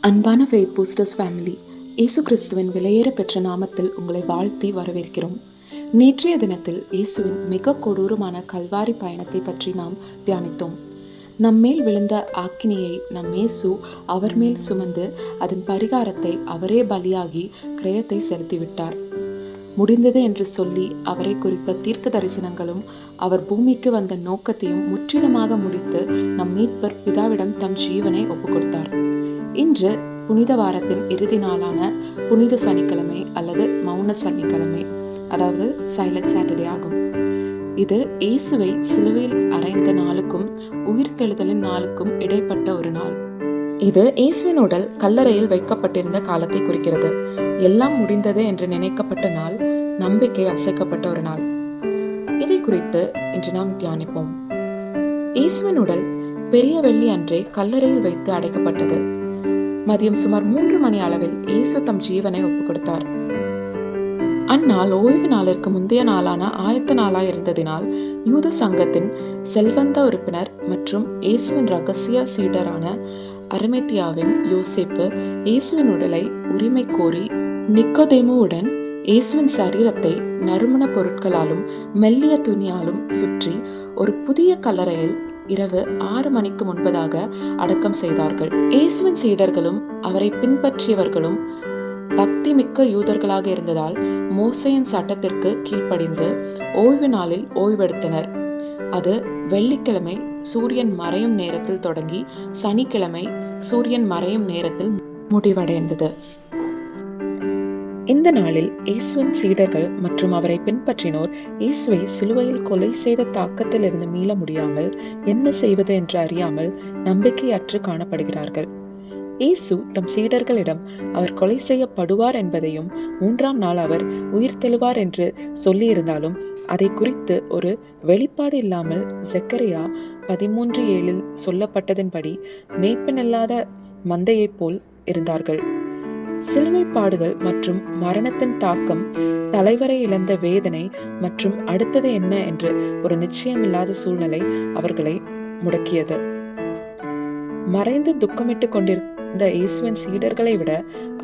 அன்பான faith boosters family, இயேசு கிறிஸ்துவின் விலையேற பெற்ற நாமத்தில் உங்களை வாழ்த்தி வரவேற்கிறோம். நேற்றைய தினத்தில் இயேசுவின் மிக கொடூரமான கல்வாரி பயணத்தை பற்றி நாம் தியானித்தோம். நம்மேல் விழுந்த ஆக்கினியை நம் இயேசு அவர் மேல் சுமந்து அதன் பரிகாரத்தை அவரே பலியாகி கிரயத்தை செலுத்திவிட்டார். முடிந்தது என்று சொல்லி அவரை குறித்த தீர்க்க தரிசனங்களும் அவர் பூமிக்கு வந்த நோக்கத்தையும் முற்றிலுமாக முடித்து நம் மீட்பர் பிதாவிடம் தம் ஜீவனை ஒப்புக் கொடுத்தார். இன்று புனித வாரத்தின் இறுதி நாளான புனித சனிக்கிழமை அல்லது மௌன சனிக்கிழமை, அதாவது சைலண்ட் சாட்டர்டே ஆகும். இது இயேசுவை சிலுவையில் அறைந்த நாளுக்கும் உயிர்த்தெழுதலின் நாளுக்கும் இடைப்பட்ட ஒரு நாள். இது இயேசுவின் உடல் கல்லறையில் வைக்கப்பட்டிருந்த காலத்தை குறிக்கிறது. எல்லாம் முடிந்தது என்று நினைக்கப்பட்ட நாள், நம்பிக்கை அசைக்கப்பட்ட ஒரு நாள். இதை குறித்து இன்று நாம் தியானிப்போம். இயேசுவின் உடல் பெரிய வெள்ளி அன்றே கல்லறையில் வைத்து அடைக்கப்பட்டது. மதியம் சுமார் 3 மணி அளவில் இயேசு தம் ஜீவனை ஒப்புக் கொடுத்தார். அந்நாள் ஓய்வு நாளிற்கு முந்தைய நாளான ஆயத்த நாளாய் இருந்ததினால் யூத சங்கத்தின் செல்வந்த உறுப்பினர் மற்றும் இயேசுவின் இரகசிய சீடரான அரிமத்தியாவின் யோசேப்பு இயேசுவின் உடலை உரிமை கோரி நிக்கோதேமுவுடன் இயேசுவின் சரீரத்தை நறுமண பொருட்களாலும் மெல்லிய துணியாலும் சுற்றி ஒரு புதிய கல்லறையில் இரவு 6 மணிக்கு முன்பதாக அடக்கம் செய்தார்கள். இயேசுவின் சீடர்களும் அவரை பின்பற்றியவர்களும் பக்தி மிக்க யூதர்களாக இருந்ததால் மோசேயின் சட்டத்திற்கு கீழ்ப்படிந்து ஓய்வு நாளில் ஓய்வெடுத்தனர். அது வெள்ளிக்கிழமை சூரியன் மறையும் நேரத்தில் தொடங்கி சனிக்கிழமை சூரியன் மறையும் நேரத்தில் முடிவடைந்தது. இந்த நாளில் இயேசுவின் சீடர்கள் மற்றும் அவரை பின்பற்றினோர் இயேசுவை சிலுவையில் கொலை செய்த தாக்கத்திலிருந்து மீள முடியாமல் என்ன செய்வது என்று அறியாமல் நம்பிக்கையற்று காணப்படுகிறார்கள். இயேசு தம் சீடர்களிடம் அவர் கொலை செய்யப்படுவார் என்பதையும் 3ஆம் நாள் அவர் உயிர்த்தெழுவார் என்று சொல்லியிருந்தாலும் அதை குறித்து ஒரு வெளிப்பாடு இல்லாமல் செக்கரியா 13:7 சொல்லப்பட்டதின்படி மேய்ப்பனில்லாத மந்தையைப் போல் இருந்தார்கள். சிலுவை பாடுகள் மற்றும் மரணத்தின் தாக்கம், தலைவரை இழந்த வேதனை மற்றும் அடுத்தது என்ன என்று ஒரு நிச்சயமில்லாத சூழ்நிலை அவர்களை முடக்கியது. மறைந்து துக்கமிட்டு கொண்டிருந்த இயேசுவின் சீடர்களை விட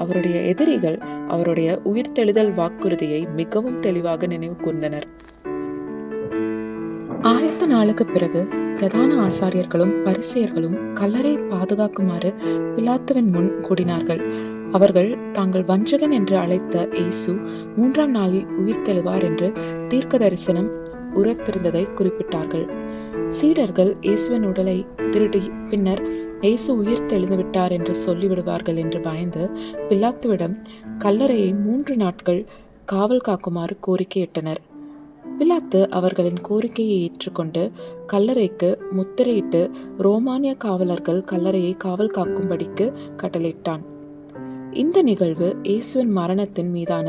அவருடைய எதிரிகள் அவருடைய உயிர்த்தெழுதல் வாக்குறுதியை மிகவும் தெளிவாக நினைவு கூர்ந்தனர். ஆயத்த நாளுக்கு பிறகு பிரதான ஆசாரியர்களும் பரிசேயர்களும் கல்லறையை பாதுகாக்குமாறு பிலாத்துவின் முன் கூடினார்கள். அவர்கள் தாங்கள் வஞ்சகன் என்று அழைத்த இயேசு 3ஆம் நாளில் உயிர்த்தெழுவார் என்று தீர்க்க தரிசனம் உரைத்திருந்ததை குறிப்பிட்டார்கள். சீடர்கள் இயேசுவின் உடலை திருடி பின்னர் இயேசு உயிர்த்தெழுந்து விட்டார் என்று சொல்லிவிடுவார்கள் என்று பயந்து பிலாத்துவிடம் கல்லறையை 3 நாட்கள் காவல் காக்குமாறு கோரிக்கையிட்டனர். பிலாத்து அவர்களின் கோரிக்கையை ஏற்றுக்கொண்டு கல்லறைக்கு முத்திரையிட்டு ரோமானிய காவலர்கள் கல்லறையை காவல் காக்கும்படிக்கு கட்டளையிட்டான். இந்த நிகழ்வு இயேசுவின் மரணத்தின் மீதான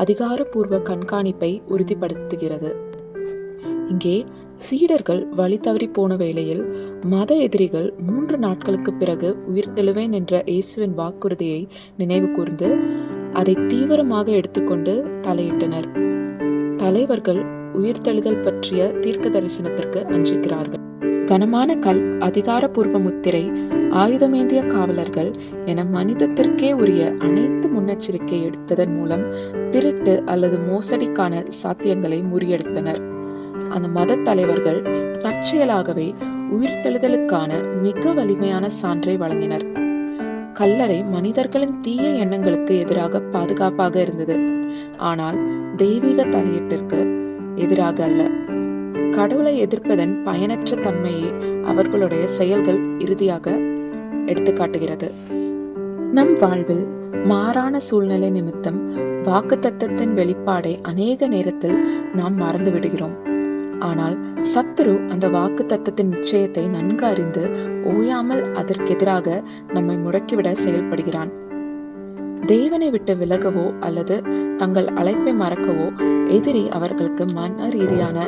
அதிகாரப்பூர்வ கண்காணிப்பை உறுதிப்படுத்துகிறது. இங்கே சீடர்கள் வழி தவறி போன வேளையில் மத எதிரிகள் 3 நாட்களுக்கு பிறகு உயிர்த்தெழுவேன் என்ற இயேசுவின் வாக்குறுதியை நினைவு கூர்ந்து அதை தீவிரமாக எடுத்துக்கொண்டு தலையிட்டனர். தலைவர்கள் உயிர்த்தெழுதல் பற்றிய தீர்க்க தரிசனத்திற்கு அஞ்சுகிறார்கள். கனமான கல், அதிகாரப்பூர்வ முத்திரை, ஆயுதமேந்திய காவலர்கள் என மனிதத்திற்கே உரிய அனைத்து முன்னெச்சரிக்கை எடுத்ததன் மூலம் திருட்டு அல்லது மோசடிக்கான சாத்தியங்களை முறியடித்தனர். அந்த மத தலைவர்கள் தற்செயலாகவே உயிர்த்தெழுதலுக்கான மிக வலிமையான சான்றை வழங்கினர். கல்லறை மனிதர்களின் தீய எண்ணங்களுக்கு எதிராக பாதுகாப்பாக இருந்தது, ஆனால் தெய்வீக தலையீட்டிற்கு எதிராக அல்ல. கடவுளை எதிர்ப்பதன் பயனற்ற தன்மையை அவர்களுடைய செயல்கள் இறுதியாக எடுத்துக்காட்டுகிறது. நம் வாழ்வில் மாறான சூழ்நிலை நிமித்தம் வாக்குத்தத்தத்தின் வெளிப்பாடை அநேக நேரத்தில் நாம் மறந்து விடுகிறோம். ஆனால் சத்துரு அந்த வாக்குத்தத்தத்தின் நிச்சயத்தை நன்கு அறிந்து ஓயாமல் அதற்கெதிராக நம்மை முடக்கிவிட செயல்படுகிறான். தேவனை விட்டு விலகவோ அல்லது தங்கள் அழைப்பை மறக்கவோ எதிரி அவர்களுக்கு மன ரீதியான,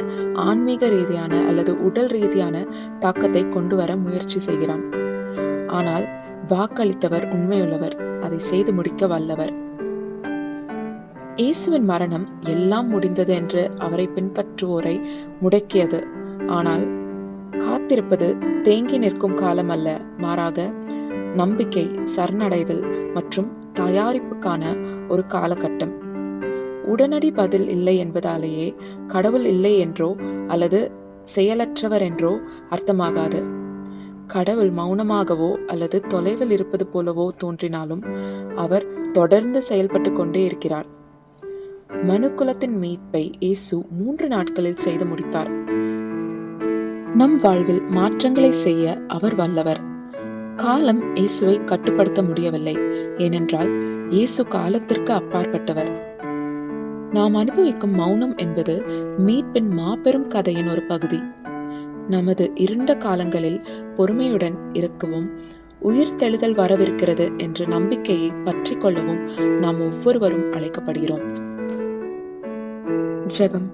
ஆன்மீக ரீதியான அல்லது உடல் ரீதியான தாக்கத்தை கொண்டு வர முயற்சி செய்கிறான். ஆனால் வாக்களித்தவர் உண்மையுள்ளவர், அதை செய்து முடிக்க வல்லவர். இயேசுவின் மரணம் எல்லாம் முடிந்தது என்று அவரை பின்பற்றுவோரை முடக்கியது. ஆனால் காத்திருப்பது தேங்கி நிற்கும் காலம் அல்ல, மாறாக நம்பிக்கை, சரணடைதல் மற்றும் தயாரிப்புக்கான ஒரு காலகட்டம். உடனடி பதில் இல்லை என்பதாலேயே கடவுள் இல்லை என்றோ அல்லது செயலற்றவர் என்றோ அர்த்தமாகாது. கடவுள் மௌனமாகவோ அல்லது தொலைவில் இருப்பது போலவோ தோன்றினாலும் அவர் தொடர்ந்து செயல்பட்டு கொண்டே இருக்கிறார். மனுக்குலத்தின் மீட்பை இயேசு 3 நாட்களில் செய்து முடித்தார். நம் வாழ்வில் மாற்றங்களை செய்ய அவர் வல்லவர். காலம் இயேசுவை கட்டுப்படுத்த முடியவில்லை, ஏனென்றால் இயேசு காலத்திற்கு அப்பாற்பட்டவர். நாம் அனுபவிக்கும் மௌனம் என்பது மீட்பின் மாபெரும் கதையின் ஒரு பகுதி. நமது இருண்ட காலங்களில் பொறுமையுடன் இருக்கவும், உயிர்த்தெழுதல் வரவிருக்கிறது என்ற நம்பிக்கையை பற்றி கொள்ளவும் நாம் ஒவ்வொருவரும் அழைக்கப்படுகிறோம். ஜெபம்.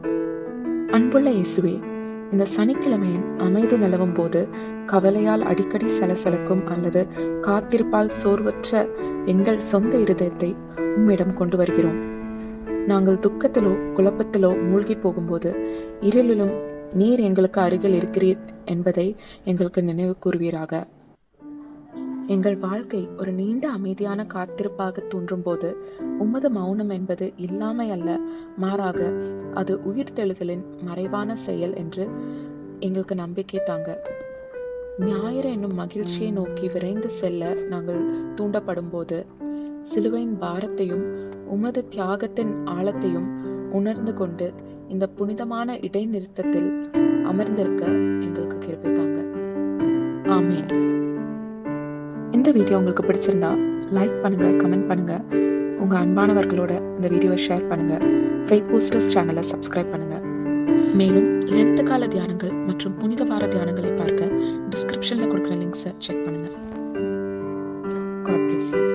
அன்புள்ள இயேசுவே, இந்த சனிக்கிழமையின் அமைதி நிலவும் போது கவலையால் அடிக்கடி சலசலக்கும் அல்லது காத்திருப்பால் சோர்வற்ற எங்கள் சொந்த இருதயத்தை உம்மிடம் கொண்டு வருகிறோம். நாங்கள் துக்கத்திலோ குழப்பத்திலோ மூழ்கி போகும்போது இருளிலும் நீர் எங்களுக்கு அருகில் இருக்கிறீர் என்பதை எங்களுக்கு நினைவு கூறுவீராக. எங்கள் வாழ்க்கை ஒரு நீண்ட அமைதியான காத்திருப்பாக தோன்றும் போது உமது மௌனம் என்பது இல்லாமை அல்ல, மாறாக அது உயிர்த்தெழுதலின் மறைவான செயல் என்று எங்களுக்கு நம்பிக்கை தாங்க. ஞாயிறு என்னும் மகிழ்ச்சியை நோக்கி விரைந்து செல்ல நாங்கள் தூண்டப்படும் போது சிலுவையின் பாரத்தையும் உமது தியாகத்தின் ஆழத்தையும் உணர்ந்து கொண்டு இந்த புனிதமான இடைநிறுத்தத்தில் அமர்ந்திருக்க எங்களுக்கு கிருபை தாங்க. ஆமேன். இந்த வீடியோ உங்களுக்கு பிடிச்சிருந்தா லைக் பண்ணுங்க, கமெண்ட் பண்ணுங்க, உங்க அன்பானவர்களோட இந்த வீடியோவை ஷேர் பண்ணுங்க. ஃபெய்த் பூஸ்டர்ஸ் சேனலை சப்ஸ்கிரைப் பண்ணுங்க. மேலும் லென்த் கால தியானங்கள் மற்றும் புனித வார தியானங்களை பார்க்க டிஸ்கிரிப்ஷன்ல கொடுக்குற லிங்க்ஸை செக் பண்ணுங்க. God bless you.